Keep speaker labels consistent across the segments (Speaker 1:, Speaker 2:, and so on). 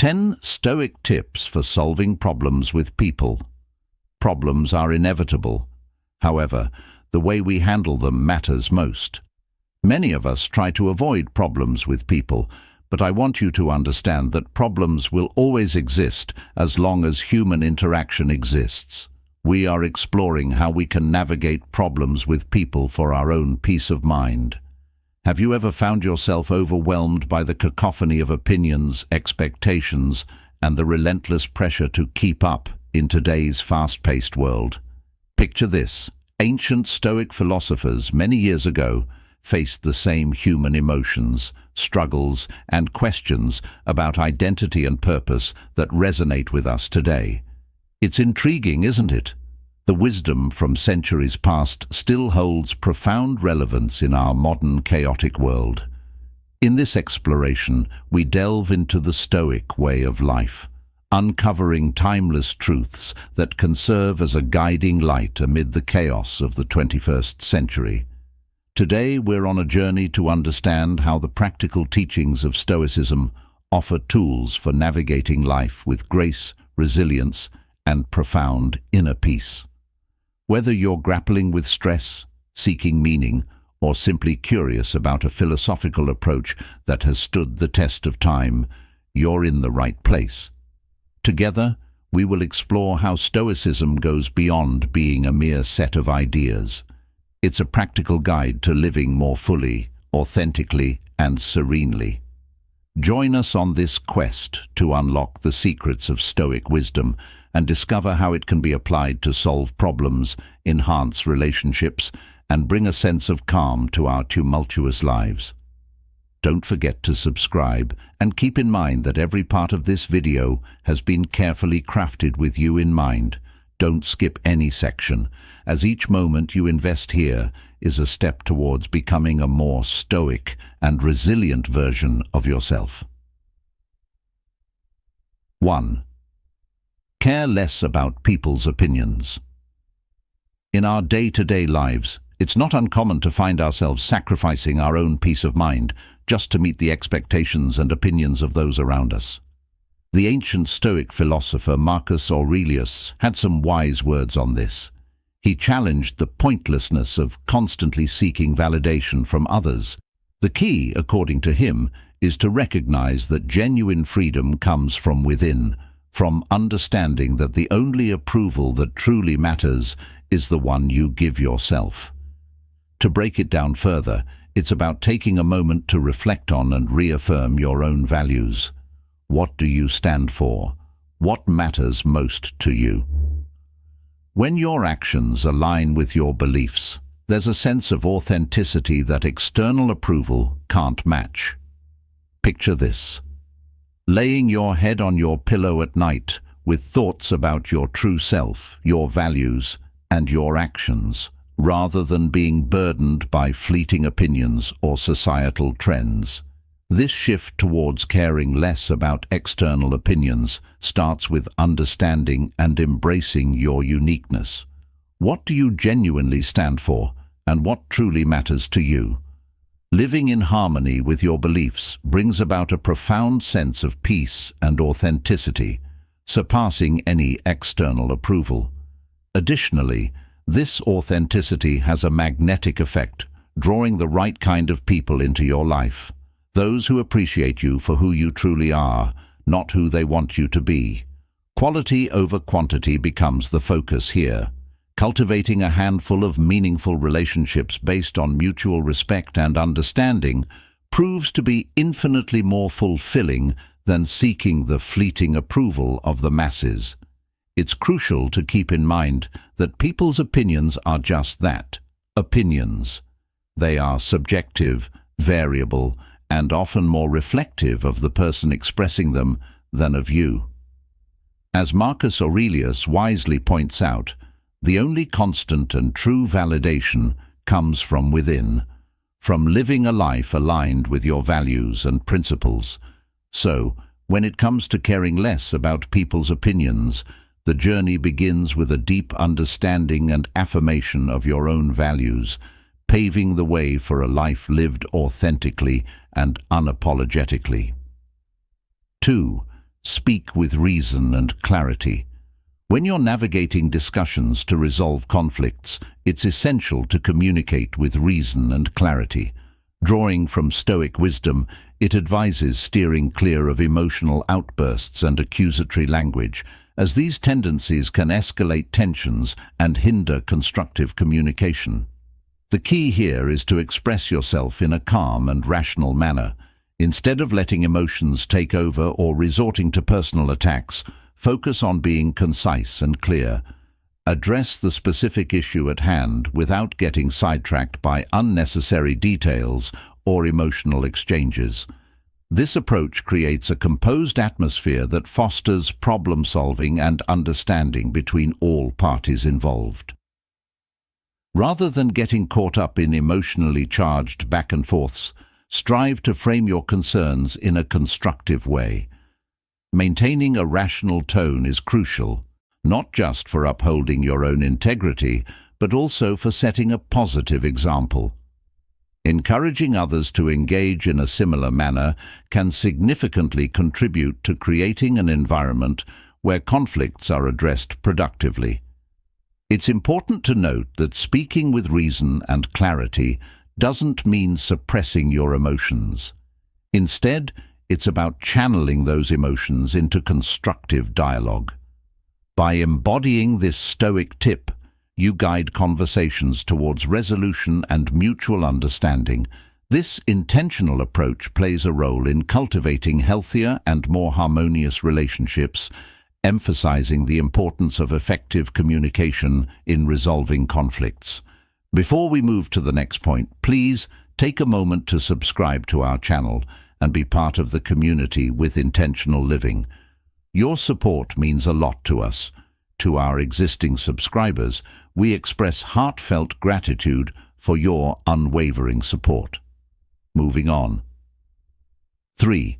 Speaker 1: 10 Stoic tips for solving problems with people. Problems are inevitable. However, the way we handle them matters most. Many of us try to avoid problems with people, but I want you to understand that problems will always exist as long as human interaction exists. We are exploring how we can navigate problems with people for our own peace of mind. Have you ever found yourself overwhelmed by the cacophony of opinions, expectations, and the relentless pressure to keep up in today's fast-paced world? Picture this. Ancient Stoic philosophers many years ago faced the same human emotions, struggles, and questions about identity and purpose that resonate with us today. It's intriguing, isn't it? The wisdom from centuries past still holds profound relevance in our modern chaotic world. In this exploration, we delve into the Stoic way of life, uncovering timeless truths that can serve as a guiding light amid the chaos of the 21st century. Today, we're on a journey to understand how the practical teachings of Stoicism offer tools for navigating life with grace, resilience, and profound inner peace. Whether you're grappling with stress, seeking meaning, or simply curious about a philosophical approach that has stood the test of time, you're in the right place. Together, we will explore how Stoicism goes beyond being a mere set of ideas. It's a practical guide to living more fully, authentically, and serenely. Join us on this quest to unlock the secrets of Stoic wisdom and discover how it can be applied to solve problems, enhance relationships, and bring a sense of calm to our tumultuous lives. Don't forget to subscribe, and keep in mind that every part of this video has been carefully crafted with you in mind. Don't skip any section, as each moment you invest here is a step towards becoming a more stoic and resilient version of yourself. 1. Care less about people's opinions. In our day-to-day lives, it's not uncommon to find ourselves sacrificing our own peace of mind just to meet the expectations and opinions of those around us. The ancient Stoic philosopher Marcus Aurelius had some wise words on this. He challenged the pointlessness of constantly seeking validation from others. The key, according to him, is to recognize that genuine freedom comes from within, from understanding that the only approval that truly matters is the one you give yourself. To break it down further, it's about taking a moment to reflect on and reaffirm your own values. What do you stand for? What matters most to you? When your actions align with your beliefs, there's a sense of authenticity that external approval can't match. Picture this. Laying your head on your pillow at night with thoughts about your true self, your values, and your actions, rather than being burdened by fleeting opinions or societal trends. This shift towards caring less about external opinions starts with understanding and embracing your uniqueness. What do you genuinely stand for, and what truly matters to you? Living in harmony with your beliefs brings about a profound sense of peace and authenticity, surpassing any external approval. Additionally, this authenticity has a magnetic effect, drawing the right kind of people into your life. Those who appreciate you for who you truly are, not who they want you to be. Quality over quantity becomes the focus here. Cultivating a handful of meaningful relationships based on mutual respect and understanding proves to be infinitely more fulfilling than seeking the fleeting approval of the masses. It's crucial to keep in mind that people's opinions are just that, opinions. They are subjective, variable, and often more reflective of the person expressing them than of you. As Marcus Aurelius wisely points out, the only constant and true validation comes from within, from living a life aligned with your values and principles. So, when it comes to caring less about people's opinions, the journey begins with a deep understanding and affirmation of your own values, paving the way for a life lived authentically and unapologetically. 2. Speak with reason and clarity. When you're navigating discussions to resolve conflicts, it's essential to communicate with reason and clarity. Drawing from Stoic wisdom, it advises steering clear of emotional outbursts and accusatory language, as these tendencies can escalate tensions and hinder constructive communication. The key here is to express yourself in a calm and rational manner. Instead of letting emotions take over or resorting to personal attacks, focus on being concise and clear. Address the specific issue at hand without getting sidetracked by unnecessary details or emotional exchanges. This approach creates a composed atmosphere that fosters problem-solving and understanding between all parties involved. Rather than getting caught up in emotionally charged back and forths, strive to frame your concerns in a constructive way. Maintaining a rational tone is crucial, not just for upholding your own integrity, but also for setting a positive example. Encouraging others to engage in a similar manner can significantly contribute to creating an environment where conflicts are addressed productively. It's important to note that speaking with reason and clarity doesn't mean suppressing your emotions. Instead, it's about channeling those emotions into constructive dialogue. By embodying this Stoic tip, you guide conversations towards resolution and mutual understanding. This intentional approach plays a role in cultivating healthier and more harmonious relationships, emphasizing the importance of effective communication in resolving conflicts. Before we move to the next point, please take a moment to subscribe to our channel and be part of the community with intentional living. Your support means a lot to us. To our existing subscribers, we express heartfelt gratitude for your unwavering support. Moving on. 3.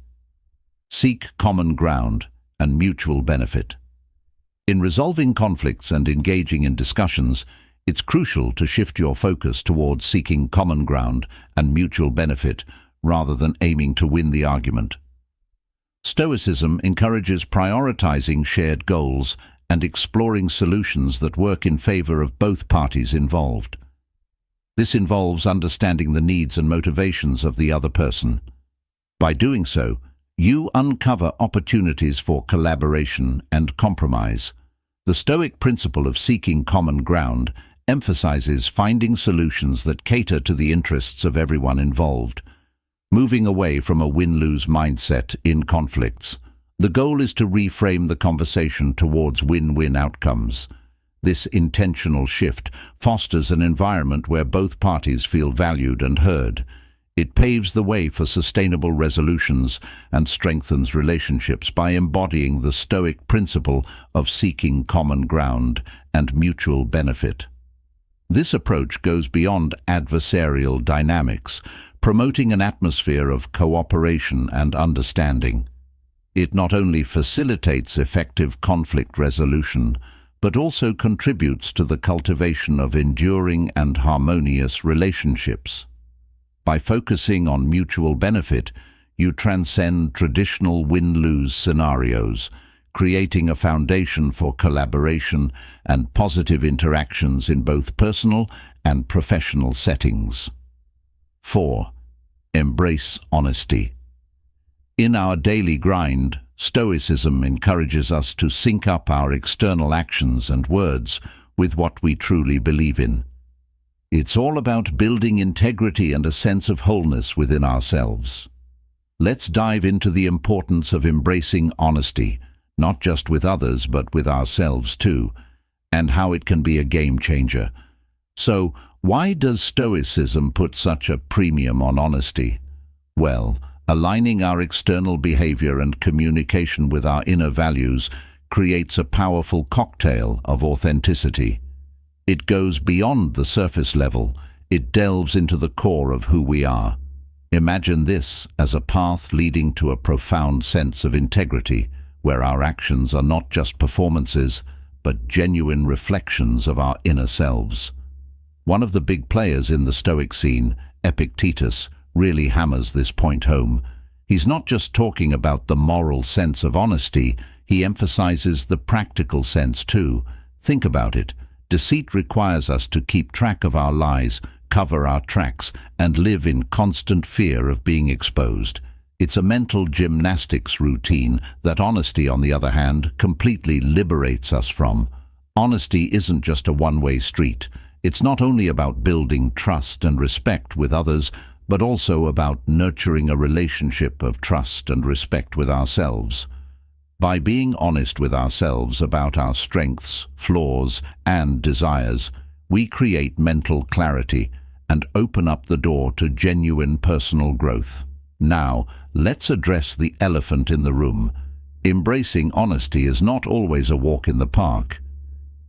Speaker 1: Seek common ground and mutual benefit. In resolving conflicts and engaging in discussions, it's crucial to shift your focus towards seeking common ground and mutual benefit rather than aiming to win the argument. Stoicism encourages prioritizing shared goals and exploring solutions that work in favor of both parties involved. This involves understanding the needs and motivations of the other person. By doing so, you uncover opportunities for collaboration and compromise. The Stoic principle of seeking common ground emphasizes finding solutions that cater to the interests of everyone involved, moving away from a win-lose mindset in conflicts. The goal is to reframe the conversation towards win-win outcomes. This intentional shift fosters an environment where both parties feel valued and heard. It paves the way for sustainable resolutions and strengthens relationships by embodying the Stoic principle of seeking common ground and mutual benefit. This approach goes beyond adversarial dynamics, promoting an atmosphere of cooperation and understanding. It not only facilitates effective conflict resolution, but also contributes to the cultivation of enduring and harmonious relationships. By focusing on mutual benefit, you transcend traditional win-lose scenarios, creating a foundation for collaboration and positive interactions in both personal and professional settings. 4. Embrace honesty. In our daily grind, Stoicism encourages us to sync up our external actions and words with what we truly believe in. It's all about building integrity and a sense of wholeness within ourselves. Let's dive into the importance of embracing honesty, not just with others but with ourselves too, and how it can be a game changer. So, why does Stoicism put such a premium on honesty? Well, aligning our external behavior and communication with our inner values creates a powerful cocktail of authenticity. It goes beyond the surface level. It delves into the core of who we are. Imagine this as a path leading to a profound sense of integrity, where our actions are not just performances, but genuine reflections of our inner selves. One of the big players in the Stoic scene, Epictetus, really hammers this point home. He's not just talking about the moral sense of honesty, he emphasizes the practical sense too. Think about it. Deceit requires us to keep track of our lies, cover our tracks, and live in constant fear of being exposed. It's a mental gymnastics routine that honesty, on the other hand, completely liberates us from. Honesty isn't just a one-way street. It's not only about building trust and respect with others, but also about nurturing a relationship of trust and respect with ourselves. By being honest with ourselves about our strengths, flaws, and desires, we create mental clarity and open up the door to genuine personal growth. Now, let's address the elephant in the room. Embracing honesty is not always a walk in the park.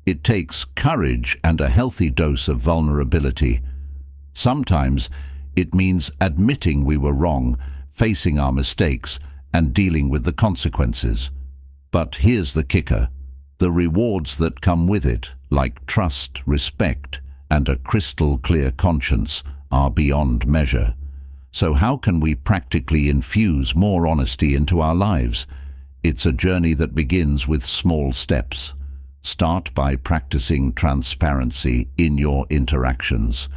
Speaker 1: It takes courage and a healthy dose of vulnerability. Sometimes it means admitting we were wrong, facing our mistakes, and dealing with the consequences. But here's the kicker. The rewards that come with it, like trust, respect, and a crystal clear conscience, are beyond measure. So how can we practically infuse more honesty into our lives? It's a journey that begins with small steps. Start by practicing transparency in your interactions.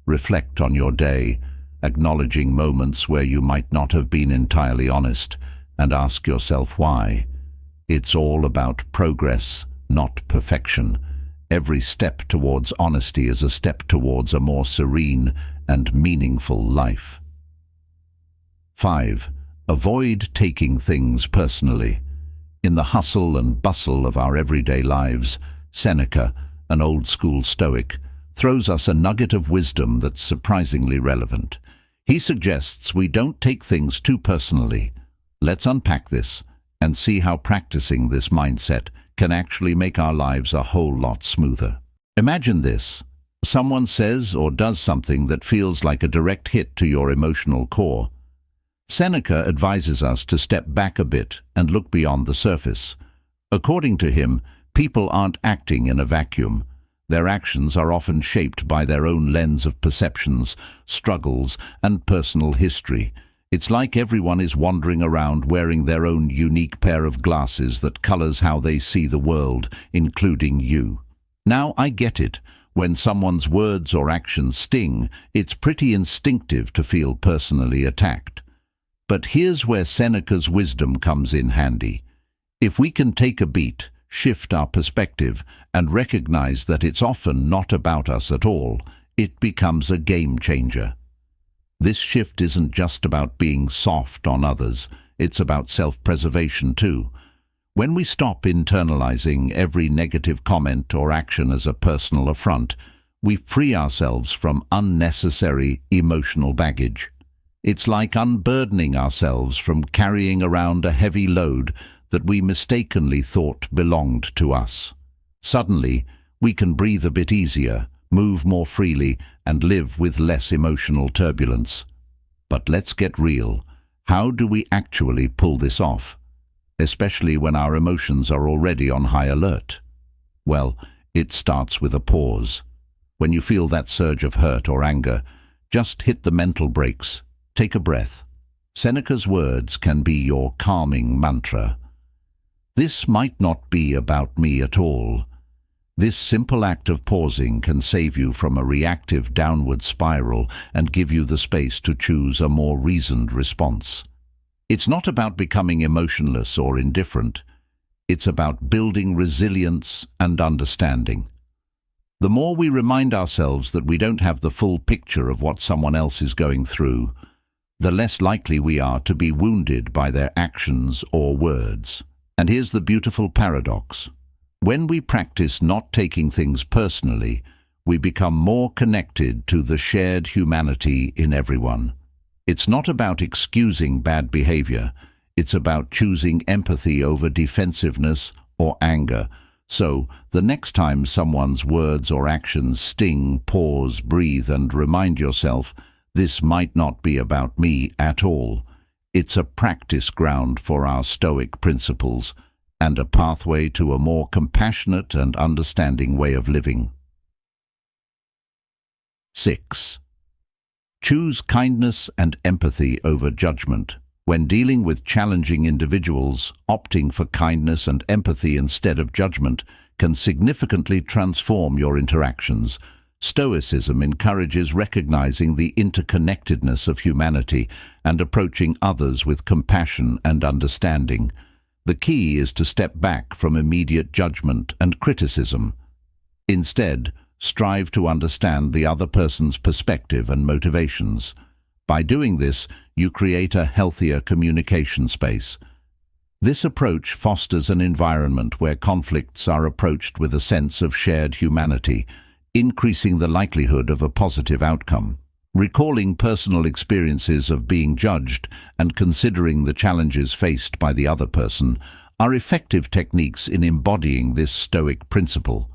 Speaker 1: Reflect on your day, acknowledging moments where you might not have been entirely honest, and ask yourself why. It's all about progress, not perfection. Every step towards honesty is a step towards a more serene and meaningful life. 5. Avoid taking things personally. In the hustle and bustle of our everyday lives, Seneca, an old-school Stoic, throws us a nugget of wisdom that's surprisingly relevant. He suggests we don't take things too personally. Let's unpack this and see how practicing this mindset can actually make our lives a whole lot smoother. Imagine this. Someone says or does something that feels like a direct hit to your emotional core. Seneca advises us to step back a bit and look beyond the surface. According to him, people aren't acting in a vacuum. Their actions are often shaped by their own lens of perceptions, struggles, and personal history. It's like everyone is wandering around wearing their own unique pair of glasses that colors how they see the world, including you. Now, I get it. When someone's words or actions sting, it's pretty instinctive to feel personally attacked. But here's where Seneca's wisdom comes in handy. If we can take a beat, shift our perspective, and recognize that it's often not about us at all, it becomes a game changer. This shift isn't just about being soft on others, it's about self-preservation too. When we stop internalizing every negative comment or action as a personal affront, we free ourselves from unnecessary emotional baggage. It's like unburdening ourselves from carrying around a heavy load that we mistakenly thought belonged to us. Suddenly, we can breathe a bit easier, move more freely, and live with less emotional turbulence. But let's get real. How do we actually pull this off? Especially when our emotions are already on high alert? Well, it starts with a pause. When you feel that surge of hurt or anger, just hit the mental brakes. Take a breath. Seneca's words can be your calming mantra. This might not be about me at all. This simple act of pausing can save you from a reactive downward spiral and give you the space to choose a more reasoned response. It's not about becoming emotionless or indifferent. It's about building resilience and understanding. The more we remind ourselves that we don't have the full picture of what someone else is going through, the less likely we are to be wounded by their actions or words. And here's the beautiful paradox. When we practice not taking things personally, we become more connected to the shared humanity in everyone. It's not about excusing bad behavior. It's about choosing empathy over defensiveness or anger. So, the next time someone's words or actions sting, pause, breathe, and remind yourself, this might not be about me at all. It's a practice ground for our Stoic principles and a pathway to a more compassionate and understanding way of living. 6. Choose kindness and empathy over judgment. When dealing with challenging individuals, opting for kindness and empathy instead of judgment can significantly transform your interactions. Stoicism encourages recognizing the interconnectedness of humanity and approaching others with compassion and understanding. The key is to step back from immediate judgment and criticism. Instead, strive to understand the other person's perspective and motivations. By doing this, you create a healthier communication space. This approach fosters an environment where conflicts are approached with a sense of shared humanity, increasing the likelihood of a positive outcome. Recalling personal experiences of being judged and considering the challenges faced by the other person are effective techniques in embodying this Stoic principle.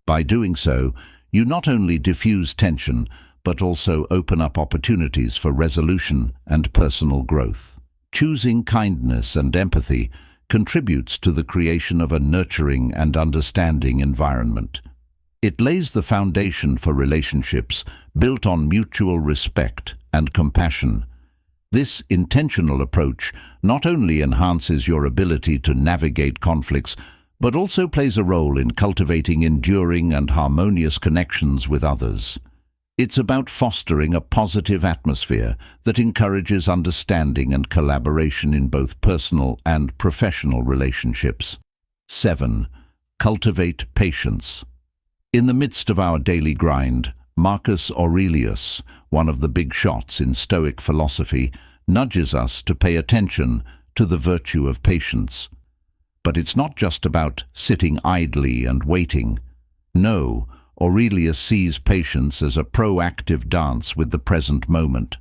Speaker 1: By doing so, you not only diffuse tension, but also open up opportunities for resolution and personal growth. Choosing kindness and empathy contributes to the creation of a nurturing and understanding environment. It lays the foundation for relationships built on mutual respect and compassion. This intentional approach not only enhances your ability to navigate conflicts, but also plays a role in cultivating enduring and harmonious connections with others. It's about fostering a positive atmosphere that encourages understanding and collaboration in both personal and professional relationships. 7. Cultivate patience. In the midst of our daily grind, Marcus Aurelius, one of the big shots in Stoic philosophy, nudges us to pay attention to the virtue of patience. But it's not just about sitting idly and waiting. No, Aurelius sees patience as a proactive dance with the present moment.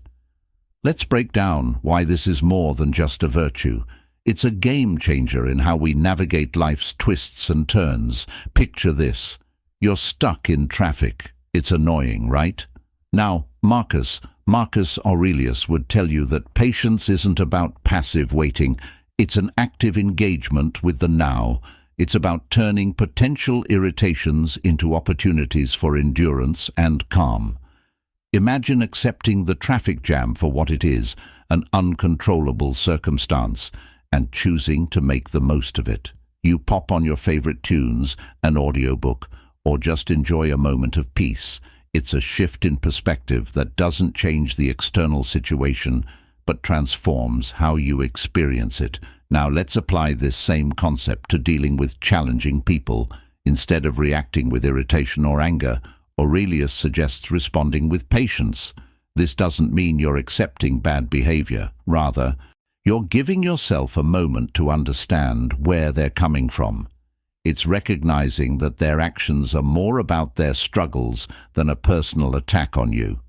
Speaker 1: Let's break down why this is more than just a virtue. It's a game changer in how we navigate life's twists and turns. Picture this. You're stuck in traffic. It's annoying, right? Now, Marcus Aurelius would tell you that patience isn't about passive waiting. It's an active engagement with the now. It's about turning potential irritations into opportunities for endurance and calm. Imagine accepting the traffic jam for what it is, an uncontrollable circumstance, and choosing to make the most of it. You pop on your favorite tunes, an audiobook, or just enjoy a moment of peace. It's a shift in perspective that doesn't change the external situation, but transforms how you experience it. Now let's apply this same concept to dealing with challenging people. Instead of reacting with irritation or anger, Aurelius suggests responding with patience. This doesn't mean you're accepting bad behavior. Rather, you're giving yourself a moment to understand where they're coming from. It's recognizing that their actions are more about their struggles than a personal attack on you.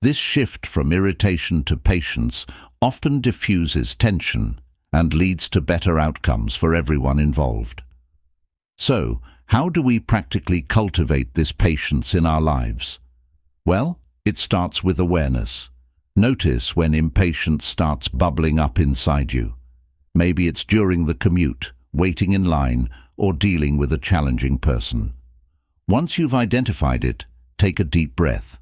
Speaker 1: This shift from irritation to patience often diffuses tension and leads to better outcomes for everyone involved. So, how do we practically cultivate this patience in our lives? Well, it starts with awareness. Notice when impatience starts bubbling up inside you. Maybe it's during the commute, waiting in line, or dealing with a challenging person. Once you've identified it, take a deep breath.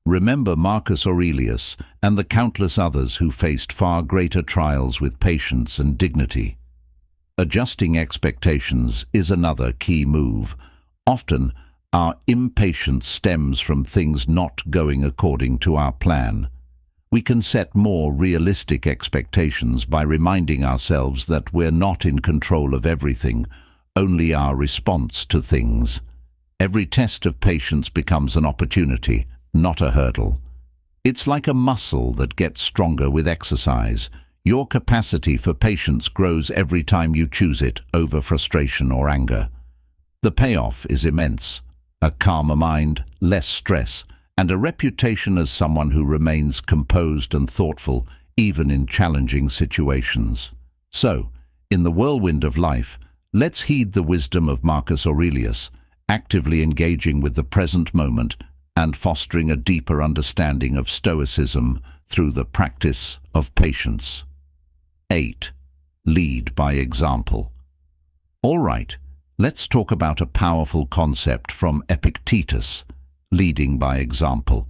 Speaker 1: Remember Marcus Aurelius and the countless others who faced far greater trials with patience and dignity. Adjusting expectations is another key move. Often, our impatience stems from things not going according to our plan. We can set more realistic expectations by reminding ourselves that we're not in control of everything, only our response to things. Every test of patience becomes an opportunity, not a hurdle. It's like a muscle that gets stronger with exercise. Your capacity for patience grows every time you choose it over frustration or anger. The payoff is immense. A calmer mind, less stress, and a reputation as someone who remains composed and thoughtful even in challenging situations. So, in the whirlwind of life, let's heed the wisdom of Marcus Aurelius, actively engaging with the present moment and fostering a deeper understanding of Stoicism through the practice of patience. 8. Lead by example. All right, let's talk about a powerful concept from Epictetus, leading by example.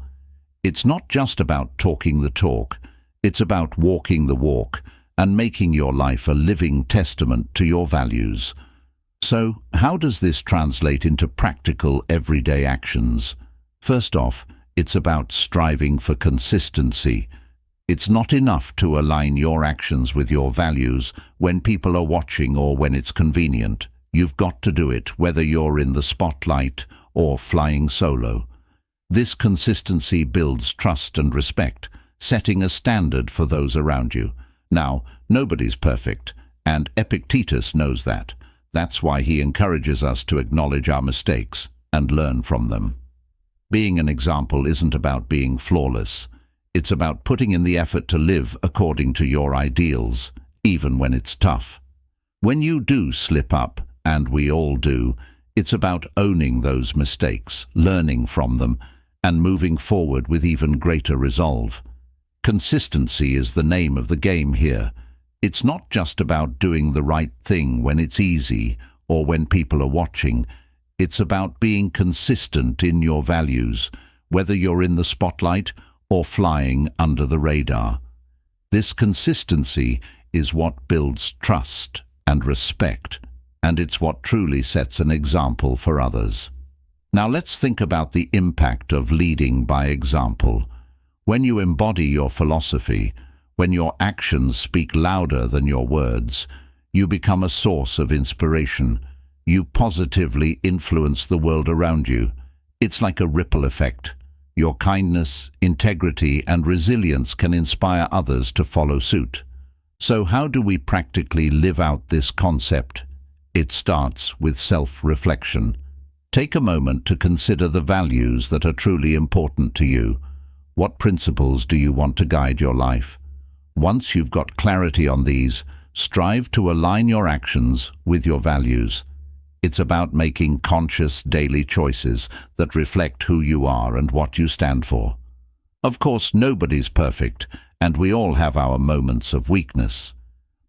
Speaker 1: It's not just about talking the talk, It's about walking the walk and making your life a living testament to your values. So, how does this translate into practical, everyday actions? First off, it's about striving for consistency. It's not enough to align your actions with your values when people are watching or when it's convenient. You've got to do it whether you're in the spotlight or flying solo. This consistency builds trust and respect, setting a standard for those around you. Now, nobody's perfect, and Epictetus knows that. That's why he encourages us to acknowledge our mistakes and learn from them. Being an example isn't about being flawless. It's about putting in the effort to live according to your ideals, even when it's tough. When you do slip up, and we all do, it's about owning those mistakes, learning from them, and moving forward with even greater resolve. Consistency is the name of the game here. It's not just about doing the right thing when it's easy or when people are watching. It's about being consistent in your values, whether you're in the spotlight or flying under the radar. This consistency is what builds trust and respect, and it's what truly sets an example for others. Now let's think about the impact of leading by example. When you embody your philosophy, when your actions speak louder than your words, you become a source of inspiration. You positively influence the world around you. It's like a ripple effect. Your kindness, integrity, and resilience can inspire others to follow suit. So how do we practically live out this concept? It starts with self-reflection. Take a moment to consider the values that are truly important to you. What principles do you want to guide your life? Once you've got clarity on these, strive to align your actions with your values. It's about making conscious daily choices that reflect who you are and what you stand for. Of course, nobody's perfect, and we all have our moments of weakness.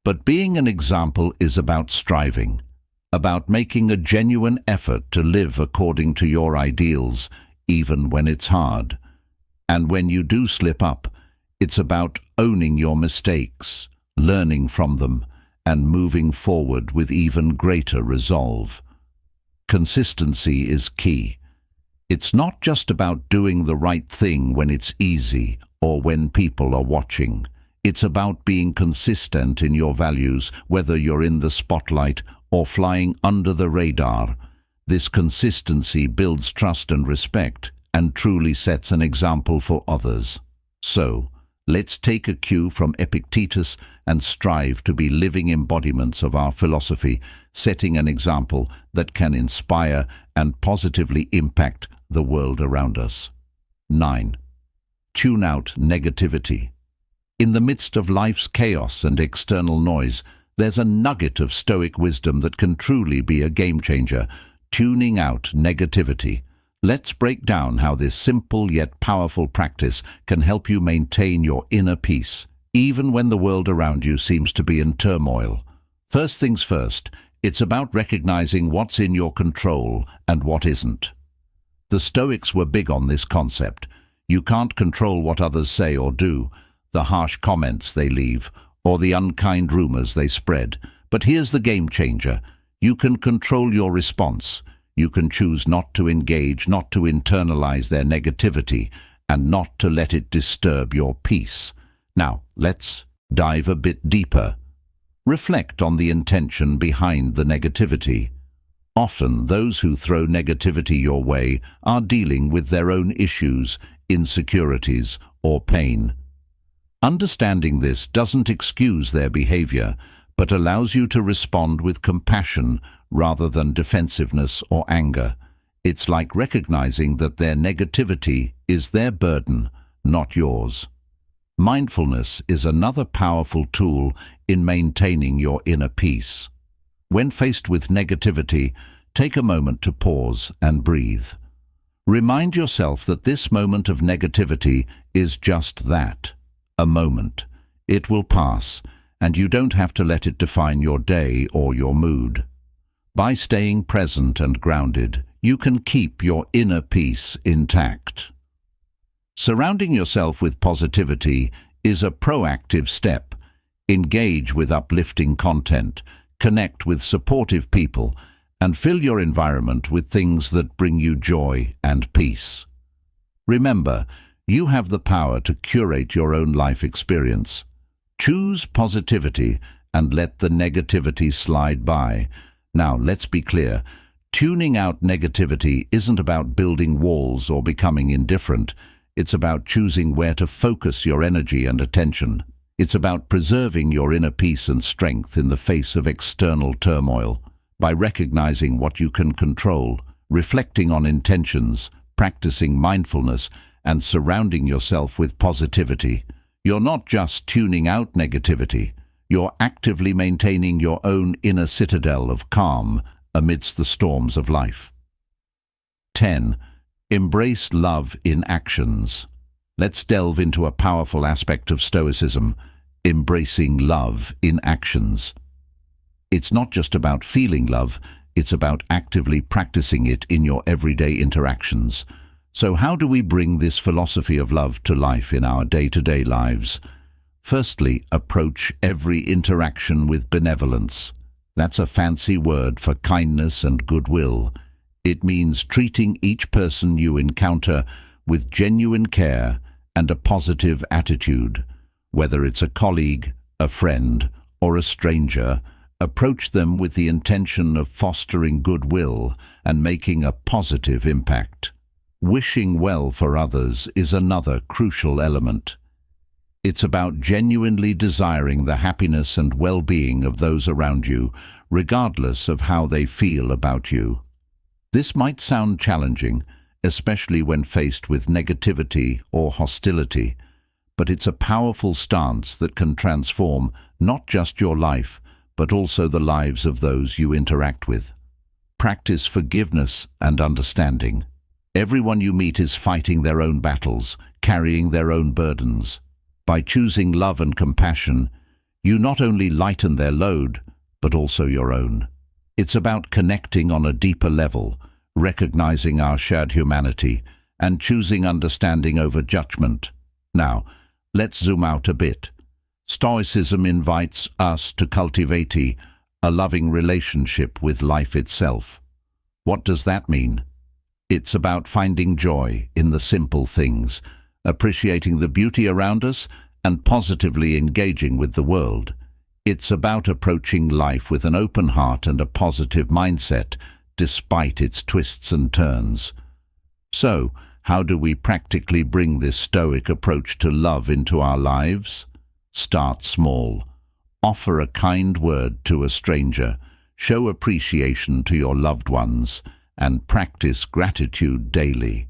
Speaker 1: But being an example is about striving, about making a genuine effort to live according to your ideals, even when it's hard. And when you do slip up, it's about owning your mistakes, learning from them, and moving forward with even greater resolve. Consistency is key. It's not just about doing the right thing when it's easy or when people are watching. It's about being consistent in your values, whether you're in the spotlight or flying under the radar. This consistency builds trust and respect and truly sets an example for others. So, let's take a cue from Epictetus and strive to be living embodiments of our philosophy, setting an example that can inspire and positively impact the world around us. 9. Tune out negativity. In the midst of life's chaos and external noise, there's a nugget of Stoic wisdom that can truly be a game-changer: tuning out negativity. Let's break down how this simple yet powerful practice can help you maintain your inner peace, even when the world around you seems to be in turmoil. First things first, it's about recognizing what's in your control and what isn't. The Stoics were big on this concept. You can't control what others say or do, the harsh comments they leave, or the unkind rumors they spread. But here's the game changer. You can control your response. You can choose not to engage, not to internalize their negativity, and not to let it disturb your peace. Now, let's dive a bit deeper. Reflect on the intention behind the negativity. Often, those who throw negativity your way are dealing with their own issues, insecurities, or pain. Understanding this doesn't excuse their behavior, but allows you to respond with compassion rather than defensiveness or anger. It's like recognizing that their negativity is their burden, not yours. Mindfulness is another powerful tool in maintaining your inner peace. When faced with negativity, take a moment to pause and breathe. Remind yourself that this moment of negativity is just that, a moment. It will pass, and you don't have to let it define your day or your mood. By staying present and grounded, you can keep your inner peace intact. Surrounding yourself with positivity is a proactive step. Engage with uplifting content, connect with supportive people, and fill your environment with things that bring you joy and peace. Remember, you have the power to curate your own life experience. Choose positivity and let the negativity slide by. Now, let's be clear. Tuning out negativity isn't about building walls or becoming indifferent. It's about choosing where to focus your energy and attention. It's about preserving your inner peace and strength in the face of external turmoil. By recognizing what you can control, reflecting on intentions, practicing mindfulness, and surrounding yourself with positivity, you're not just tuning out negativity, you're actively maintaining your own inner citadel of calm amidst the storms of life. 10. Embrace love in actions. Let's delve into a powerful aspect of Stoicism, embracing love in actions. It's not just about feeling love, it's about actively practicing it in your everyday interactions. So how do we bring this philosophy of love to life in our day-to-day lives? Firstly, approach every interaction with benevolence. That's a fancy word for kindness and goodwill. It means treating each person you encounter with genuine care and a positive attitude. Whether it's a colleague, a friend, or a stranger, approach them with the intention of fostering goodwill and making a positive impact. Wishing well for others is another crucial element. It's about genuinely desiring the happiness and well-being of those around you, regardless of how they feel about you. This might sound challenging, especially when faced with negativity or hostility, but it's a powerful stance that can transform not just your life, but also the lives of those you interact with. Practice forgiveness and understanding. Everyone you meet is fighting their own battles, carrying their own burdens. By choosing love and compassion, you not only lighten their load, but also your own. It's about connecting on a deeper level, recognizing our shared humanity, and choosing understanding over judgment. Now, let's zoom out a bit. Stoicism invites us to cultivate a loving relationship with life itself. What does that mean? It's about finding joy in the simple things, appreciating the beauty around us, and positively engaging with the world. It's about approaching life with an open heart and a positive mindset, despite its twists and turns. So, how do we practically bring this Stoic approach to love into our lives? Start small. Offer a kind word to a stranger, show appreciation to your loved ones, and practice gratitude daily.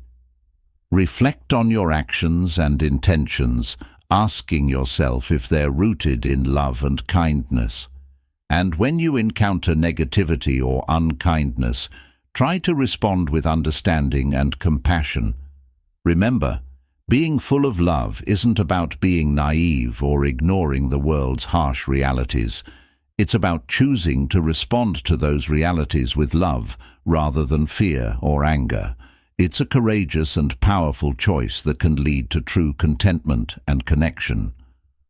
Speaker 1: Reflect on your actions and intentions, asking yourself if they're rooted in love and kindness. And when you encounter negativity or unkindness, try to respond with understanding and compassion. Remember, being full of love isn't about being naive or ignoring the world's harsh realities. It's about choosing to respond to those realities with love rather than fear or anger. It's a courageous and powerful choice that can lead to true contentment and connection.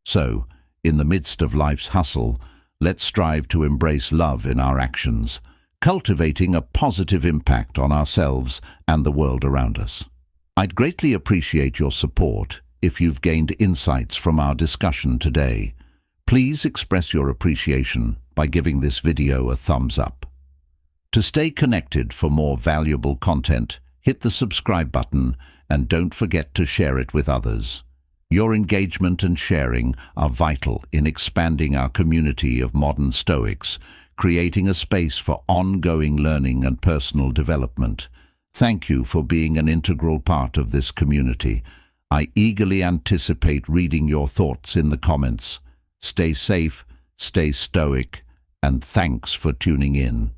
Speaker 1: So, in the midst of life's hustle, let's strive to embrace love in our actions, cultivating a positive impact on ourselves and the world around us. I'd greatly appreciate your support if you've gained insights from our discussion today. Please express your appreciation by giving this video a thumbs up. To stay connected for more valuable content, hit the subscribe button and don't forget to share it with others. Your engagement and sharing are vital in expanding our community of modern Stoics, creating a space for ongoing learning and personal development. Thank you for being an integral part of this community. I eagerly anticipate reading your thoughts in the comments. Stay safe, stay Stoic, and thanks for tuning in.